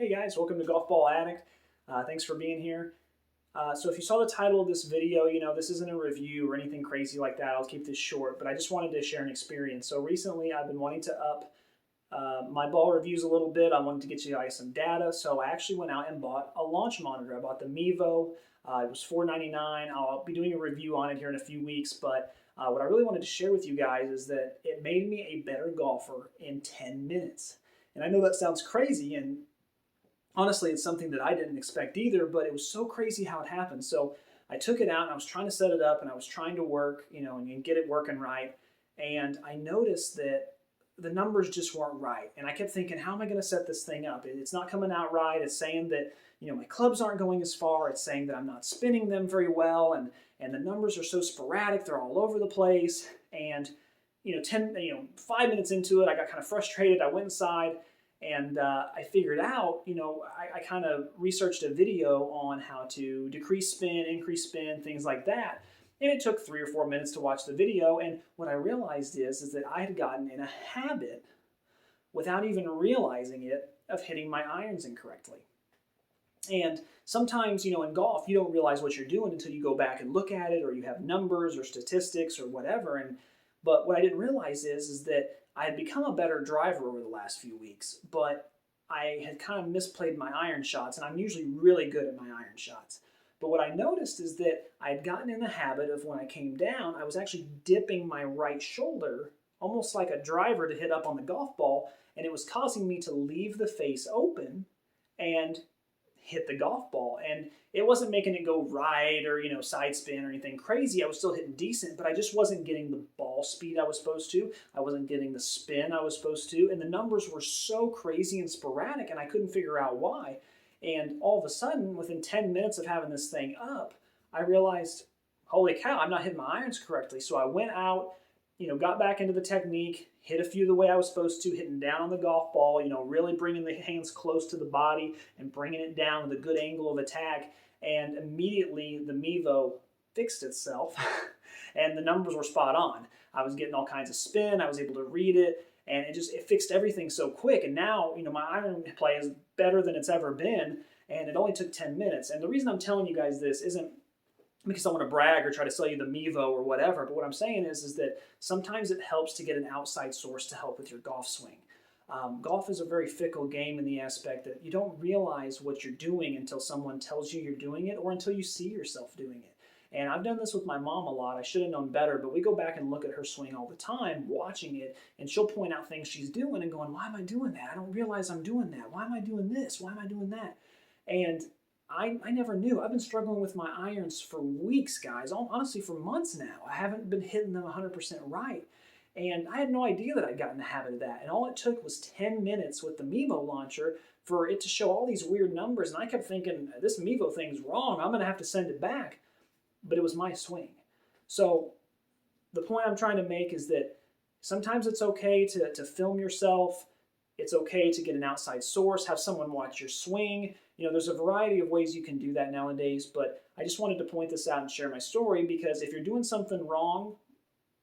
Hey guys, welcome to Golf Ball Addict. Thanks for being here. So if you saw the title of this video, this isn't a review or anything crazy like that. I'll keep this short, but I just wanted to share an experience. So recently I've been wanting to up my ball reviews a little bit. I wanted to get you guys some data, so I actually went out and bought a launch monitor. I bought the Mevo. It was $4.99. I'll be doing a review on it here in a few weeks, but what I really wanted to share with you guys is that it made me a better golfer in 10 minutes. And I know that sounds crazy, and honestly, it's something that I didn't expect either, but it was so crazy how it happened. So I took it out and I was trying to set it up and I was trying to work, and get it working right. And I noticed that the numbers just weren't right. And I kept thinking, how am I going to set this thing up? It's not coming out right. It's saying that, my clubs aren't going as far. It's saying that I'm not spinning them very well. And the numbers are so sporadic. They're all over the place. And, 5 minutes into it, I got kind of frustrated. I went inside and I figured out, I kind of researched a video on how to decrease spin, increase spin, things like that. And it took 3 or 4 minutes to watch the video. And what I realized is that I had gotten in a habit, without even realizing it, of hitting my irons incorrectly. And sometimes, in golf, you don't realize what you're doing until you go back and look at it, or you have numbers or statistics or whatever. But what I didn't realize is that I had become a better driver over the last few weeks, but I had kind of misplayed my iron shots, and I'm usually really good at my iron shots. But what I noticed is that I had gotten in the habit of, when I came down, I was actually dipping my right shoulder, almost like a driver to hit up on the golf ball, and it was causing me to leave the face open and hit the golf ball. And it wasn't making it go right or, side spin or anything crazy. I was still hitting decent, but I just wasn't getting the ball speed I was supposed to. I wasn't getting the spin I was supposed to. And the numbers were so crazy and sporadic, and I couldn't figure out why. And all of a sudden, within 10 minutes of having this thing up, I realized, holy cow, I'm not hitting my irons correctly. So I went out, got back into the technique, hit a few the way I was supposed to, hitting down on the golf ball, really bringing the hands close to the body and bringing it down with a good angle of attack. And immediately the Mevo fixed itself and the numbers were spot on. I was getting all kinds of spin. I was able to read it, and it fixed everything so quick. And now, my iron play is better than it's ever been, and it only took 10 minutes. And the reason I'm telling you guys this isn't because I want to brag or try to sell you the Mevo or whatever, but what I'm saying is that sometimes it helps to get an outside source to help with your golf swing. Golf is a very fickle game in the aspect that you don't realize what you're doing until someone tells you you're doing it, or until you see yourself doing it. And I've done this with my mom a lot. I should have known better, but we go back and look at her swing all the time, watching it, and she'll point out things she's doing and going, why am I doing that? I don't realize I'm doing that. Why am I doing this? Why am I doing that? And I never knew. I've been struggling with my irons for weeks, guys. Honestly, for months now. I haven't been hitting them 100% right. And I had no idea that I'd gotten in the habit of that. And all it took was 10 minutes with the Mevo launcher for it to show all these weird numbers. And I kept thinking, this Mevo thing's wrong. I'm going to have to send it back. But it was my swing. So the point I'm trying to make is that sometimes it's okay to film yourself. It's okay to get an outside source, have someone watch your swing. There's a variety of ways you can do that nowadays, but I just wanted to point this out and share my story, because if you're doing something wrong,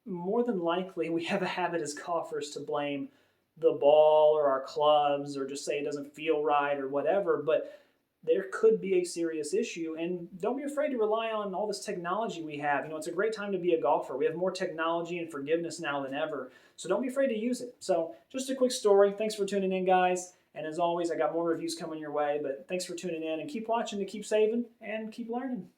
more than likely we have a habit as golfers to blame the ball or our clubs, or just say it doesn't feel right or whatever, but there could be a serious issue. And don't be afraid to rely on all this technology we have. It's a great time to be a golfer. We have more technology and forgiveness now than ever, so don't be afraid to use it. So just a quick story. Thanks for tuning in, guys. And as always, I got more reviews coming your way, but thanks for tuning in, and keep watching to keep saving and keep learning.